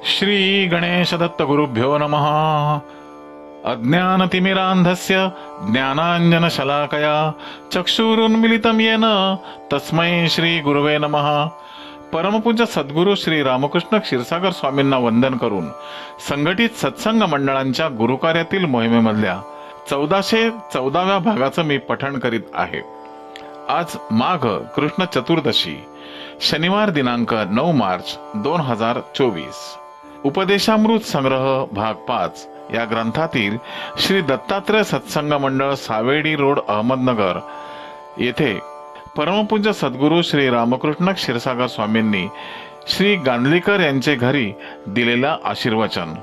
श्री गणेश दत्त गुरुभ्यो नमः। अज्ञानतिमिरान्धस्य ज्ञानाञ्जनशलाकया चक्षुरुन्मिलितं येन तस्मै श्री गुरुवे नमः। परमपूज्य सद्गुरु श्री रामकृष्ण क्षीरसागर स्वामींना वंदन करून संघटित सत्संग मंडळांच्या गुरुकार्यातील मोहिमेमधल्या 1414व्या भागाचं मी पठण करीत आहे। आज माघ कृष्ण चतुर्दशी, शनिवार दिनांक 9 मार्च 2024। उपदेशामृत संग्रह भाग 5 या ग्रंथातील श्री दत्तात्रय सत्संग मंडळ सावेडी रोड अहमदनगर येथे परमपूज्य सद्गुरु श्री रामकृष्ण क्षीरसागर स्वामींनी श्री गांधलीकर यांचे घरी दिलेला आशीर्वचन।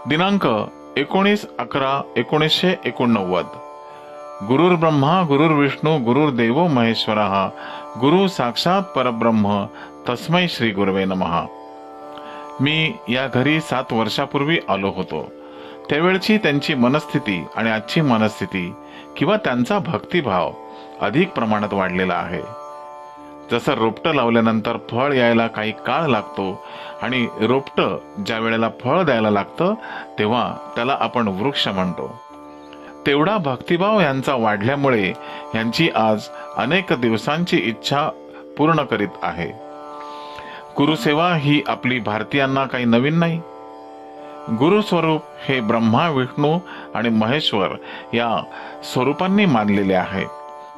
दिनांक 19/11/1989। गुरुर् ब्रह्मा गुरुर्विष्णू गुरुर्देवो महेश्वरः गुरु साक्षात परब्रह्म तस्मै श्री गुरुवे नमः। मी या घरी 7 वर्षापूर्वी आलो होतो। त्यावेळची त्यांची मनस्थिती आणि आजची मनस्थिती किंवा त्यांचा भक्तिभाव अधिक प्रमाणात वाढलेला आहे। जसं रोपटं लावल्यानंतर फळ यायला काही काळ लागतो आणि रोपटं ज्या वेळेला फळ द्यायला लागतं तेव्हा त्याला आपण वृक्ष म्हणतो, तेवढा भक्तिभाव यांचा वाढल्यामुळे यांची आज अनेक दिवसांची इच्छा पूर्ण करीत आहे। गुरुसेवा ही आपली भारतीयांना काही नवीन नाही। गुरुस्वरूप हे ब्रह्मा विष्णू आणि महेश्वर या स्वरूपांनी मानलेले आहे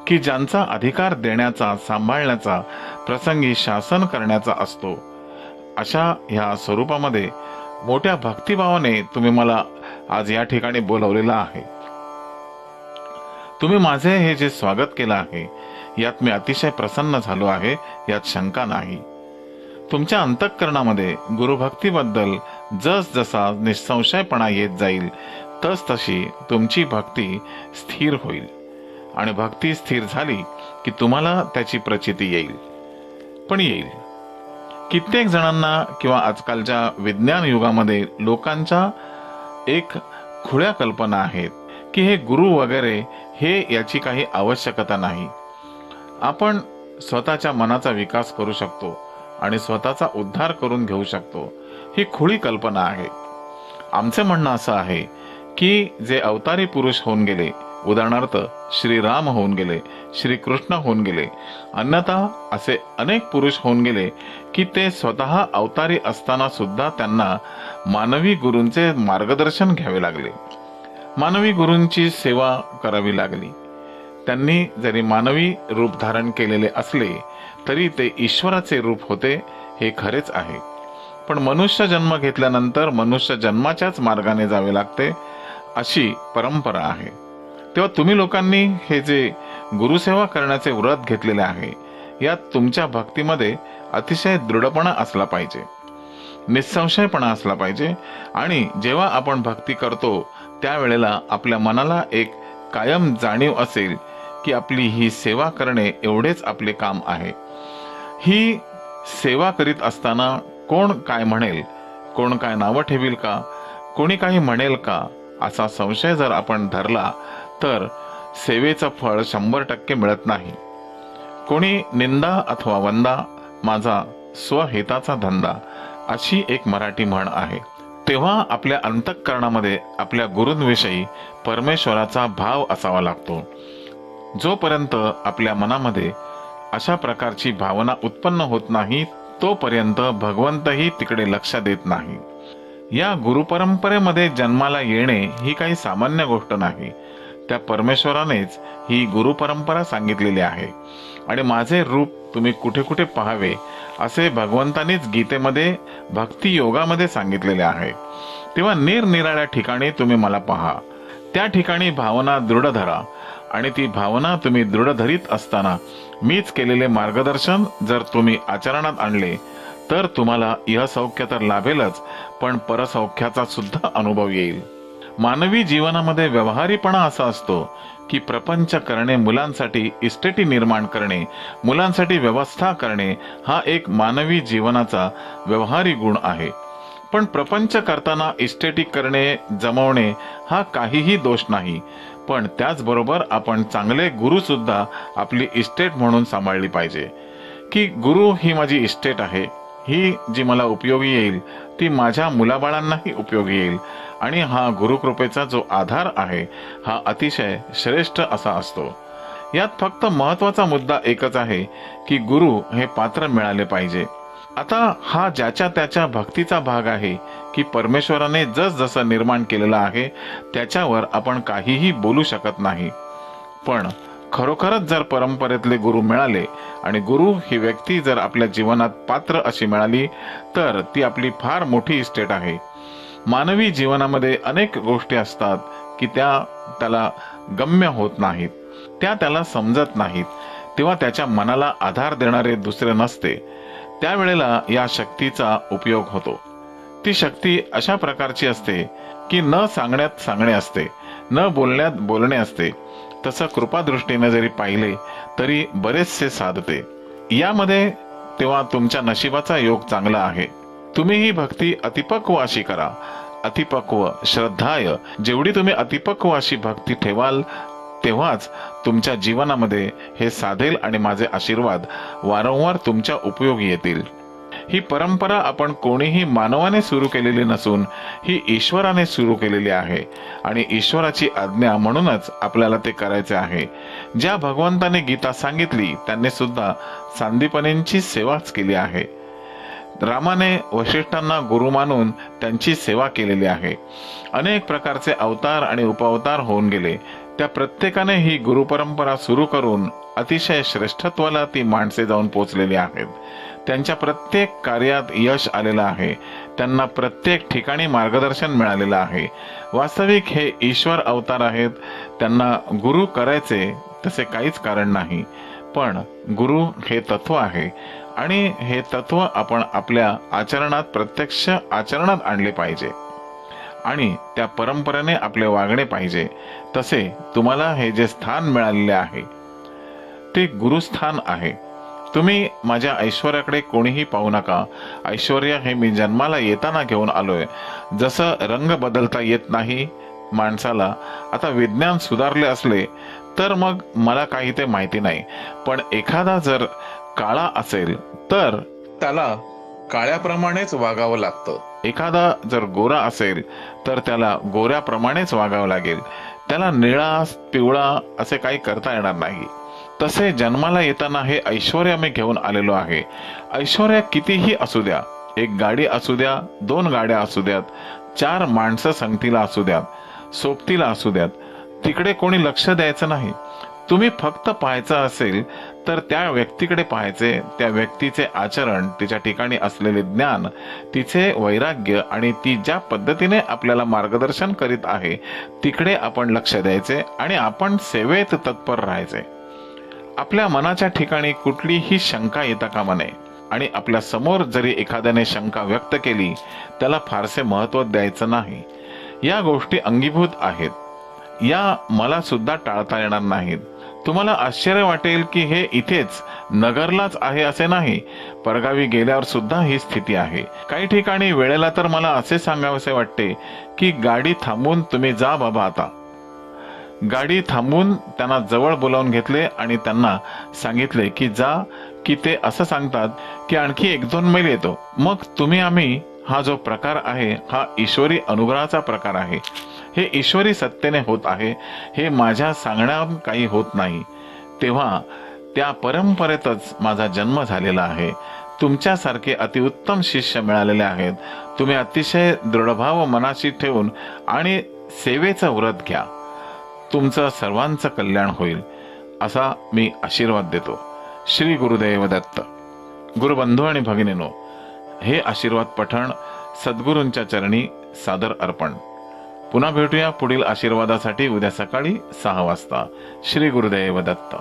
की ज्यांचा अधिकार देण्याचा सांभाळण्याचा प्रसंगी शासन करण्याचा असतो। अशा ह्या स्वरूपामध्ये मोठ्या भक्तिभावाने तुम्ही मला आज या ठिकाणी बोलवलेलं आहे। तुम्ही माझे हे जे स्वागत केलं आहे यात मी अतिशय प्रसन्न झालो आहे, यात शंका नाही। तुमच्या अंतःकरणामध्ये गुरुभक्तीबद्दल जसजसा निसंशयपणा येत जाईल तसतशी तुमची भक्ती स्थिर होईल आणि भक्ती स्थिर झाली की तुम्हाला त्याची प्रचिती येईल। पण येईल कित्येक जणांना किंवा आजकालच्या विज्ञान युगामध्ये लोकांच्या एक खुळ्या कल्पना आहेत की हे गुरु वगैरे हे याची काही आवश्यकता नाही। आपण स्वतःच्या मनाचा विकास करू शकतो आणि स्वतःचा उद्धार करून घेऊ शकतो, ही खुळी कल्पना आहे। आमचे म्हणणं असं आहे की जे अवतारी पुरुष होऊन गेले, उदाहरणार्थ श्री राम होऊन गेले, श्री कृष्ण होऊन गेले, अन्यथा असे अनेक पुरुष होऊन गेले की ते स्वतः अवतारी असताना सुद्धा त्यांना मानवी गुरूंचे मार्गदर्शन घ्यावे लागले, मानवी गुरूंची सेवा करावी लागली। त्यांनी जरी मानवी रूप धारण केलेले असले तरी ते ईश्वराचे रूप होते, हे खरेच आहे। पण मनुष्य जन्म घेतल्यानंतर मनुष्य जन्माच्याच मार्गाने जावे लागते, अशी परंपरा आहे। तेव्हा तुम्ही लोकांनी हे जे गुरुसेवा करण्याचे व्रत घेतलेले आहे यात तुमच्या भक्तीमध्ये अतिशय दृढपणा असला पाहिजे, निसंशयपणा असला पाहिजे। आणि जेव्हा आपण भक्ती करतो त्यावेळेला आपल्या मनाला एक कायम जाणीव असेल की आपली ही सेवा करणे एवढेच आपले काम आहे। ही सेवा करीत असताना कोण काय म्हणेल, कोण काय नावं ठेवील का, कोणी काही म्हणेल का, असा संशय जर आपण धरला तर सेवेचं फळ 100% मिळत नाही। कोणी निंदा अथवा वंदा माझा स्वहिताचा धंदा, अशी एक मराठी म्हण आहे। तेव्हा आपल्या अंतःकरणामध्ये आपल्या गुरूंविषयी परमेश्वराचा भाव असावा लागतो। जोपर्यंत आपल्या मनामध्ये अशा प्रकारची भावना उत्पन्न होत नाही तोपर्यंत भगवंतही तिकडे लक्ष देत नाही। या गुरुपरंपरेमध्ये जन्माला येणे ही काही सामान्य गोष्ट नाही, त्या परमेश्वरानेच ही गुरुपरंपरा सांगितलेली आहे। आणि माझे रूप तुम्ही कुठे कुठे पाहावे असे भगवंतानीच गीतेमध्ये भक्ती योगामध्ये सांगितलेले आहे। तेव्हा निरनिराळ्या ठिकाणी तुम्ही मला पहा, त्या ठिकाणी भावना दृढ धरा आणि ती भावना तुम्ही दृढ धरीत असताना मीच केलेले मार्गदर्शन जर तुम्ही आचरणात आणले तर तुम्हाला इहसौख्य तर लाभेलच, पण परसौख्याचा सुद्धा अनुभव येईल। मानवी जीवनामध्ये व्यवहारीपणा असा असतो की प्रपंच करणे, मुलांसाठी इस्टेटी निर्माण करणे, मुलांसाठी व्यवस्था करणे हा एक मानवी जीवनाचा व्यवहारी गुण आहे। पण प्रपंच करताना इस्टेटी करणे, जमवणे हा काहीही दोष नाही, पण त्याचबरोबर आपण चांगले गुरु सुद्धा आपली इस्टेट म्हणून सांभाळली पाहिजे की गुरु ही माझी इस्टेट आहे, ही जी मला उपयोगी येईल ती माझ्या मुलाबाळांनाही उपयोगी येईल. आणि हा गुरुकृपेचा जो आधार आहे हा अतिशय श्रेष्ठ असा असतो. यात फक्त महत्वाचा मुद्दा एकच आहे की गुरु हे पात्र मिळाले पाहिजे. आता हा ज्याच्या त्याच्या भक्तीचा भाग आहे की परमेश्वराने जसं निर्माण केलेला आहे त्याच्यावर आपण काहीही बोलू शकत नाही. पण खरोखरच जर परंपरेतले गुरु मिळाले आणि गुरु ही व्यक्ती जर आपल्या जीवनात पात्र अशी मिळाली तर ती आपली फार मोठी इस्टेट आहे. मानवी जीवनामध्ये अनेक गोष्टी असतात की त्याला गम्य होत नाहीत, त्याला समजत नाहीत, तेव्हा त्याच्या मनाला आधार देणारे दुसरे नसते. त्यावेळेला या शक्तीचा उपयोग होतो. ती शक्ती अशा प्रकारची असते की न सांगण्यात सांगणे असते, न बोलण्यात बोलणे असते. तसं कृपादृष्टीने जरी पाहिले तरी बरेचसे साधते. यामध्ये तेव्हा तुमच्या नशिबाचा योग चांगला आहे. तुम्ही ही भक्ती अतिपक्व अशी करा. अतिपक्व श्रद्धाय, जेवढी तुम्ही अतिपक्व अशी भक्ती ठेवाल तेव्हाच तुमच्या जीवनामध्ये हे साधेल आणि माझे आशीर्वाद वारंवार तुमच्या उपयोगी येतील. ही परंपरा आपण कोणीही मानवाने सुरू केलेली नसून ही ईश्वराने सुरू केलेली आहे आणि ईश्वराची आज्ञा म्हणूनच आपल्याला ते करायचे आहे. ज्या भगवंताने गीता सांगितली त्यांनी सुद्धा सांदीपनींची सेवाच केली आहे. रामाने वशिष्ठांना गुरु मानून त्यांची सेवा केलेली आहे. अनेक प्रकारचे अवतार आणि उपअवतार होऊन गेले. त्या प्रत्येकाने ही गुरु परंपरा सुरू करून अतिशय श्रेष्ठत्वाला ती माणसे जाऊन पोचलेली आहेत. त्यांच्या प्रत्येक कार्यात यश आलेलं आहे. त्यांना प्रत्येक ठिकाणी मार्गदर्शन मिळालेलं आहे. वास्तविक हे ईश्वर अवतार आहेत. त्यांना गुरु करायचे तसे काहीच कारण नाही. पण गुरु हे तत्व आहे आणि हे तत्व आपण आपल्या आचरणात प्रत्यक्ष आचरणात आणले पाहिजे आणि त्या परंपरेने आपले वागणे पाहिजे. तसे तुम्हाला हे जे स्थान मिळालेले आहे ते गुरुस्थान आहे. तुम्ही माझ्या ऐश्वर्याकडे कोणीही पाहू नका. ऐश्वर्य हे मी जन्माला येताना घेऊन आलोय. जसं रंग बदलता येत नाही माणसाला, आता विज्ञान सुधारले असले तर मग मला काही ते माहिती नाही, पण एखादा जर काळा असेल तर त्याला काळ्याप्रमाणेच वागावं लागतं. एखादा जर गोरा असेल तर त्याला गोऱ्याप्रमाणेच वागावं लागेल. त्याला निळा पिवळा असे काही करता येणार नाही. तसे जन्माला येताना हे ऐश्वर्य मी घेऊन आलेलो आहे. ऐश्वर्य कितीही असू द्या, एक गाडी असू द्या, 2 गाड्या असू द्यात, 4 माणसं संगतीला असू द्यात, सोबतीला असू द्यात, तिकडे कोणी लक्ष द्यायचं नाही. तुम्ही फक्त पाहायचं असेल तर त्या व्यक्तीकडे पाहायचे, त्या व्यक्तीचे आचरण, तिच्या ठिकाणी असलेले ज्ञान, तिचे वैराग्य आणि ती ज्या पद्धतीने आपल्याला मार्गदर्शन करीत आहे तिकडे आपण लक्ष द्यायचे आणि आपण सेवेत तत्पर राहायचे. आपल्या मनाच्या ठिकाणी कुठलीही शंका येता कामा नये आणि आपल्या समोर जरी एखाद्याने शंका व्यक्त केली त्याला फारसे महत्त्व द्यायचं नाही. या गोष्टी अंगीभूत आहेत, या मला सुद्धा टाळता येणार नाहीत. तुम्हाला आश्चर्य वाटेल की हे इथेच नगरलाच आहे असे नाही, परगावी गेल्यावर सुद्धा ही स्थिती आहे. काही ठिकाणी वेळेला तर मला असे सांगावेसे वाटते की गाडी थांबवून तुम्ही जा बाबा. आता गाडी थांबवून त्यांना जवळ बोलावून घेतले आणि त्यांना सांगितले की जा, की ते असं सांगतात की आणखी 1-2 मैल येतो. मग तुम्ही आम्ही हा जो प्रकार आहे हा ईश्वरी अनुग्रहाचा प्रकार आहे. हे ईश्वरी सत्तेने होत आहे, हे माझ्या सांगण्यात काही होत नाही. तेव्हा त्या परंपरेतच माझा जन्म झालेला आहे. तुमच्यासारखे अतिउत्तम शिष्य मिळालेले आहेत. तुम्ही अतिशय दृढभाव मनाशी ठेवून आणि सेवेचं व्रत घ्या. तुमचं सर्वांचं कल्याण होईल असा मी आशीर्वाद देतो. श्री गुरुदेव दत्त. गुरुबंधू आणि भगिनीनो, हे आशीर्वाद पठण सद्गुरूंच्या चरणी सादर अर्पण. पुन्हा भेटूया पुढील आशीर्वादासाठी उद्या सकाळी 6 वाजता. श्री गुरुदेव दत्त.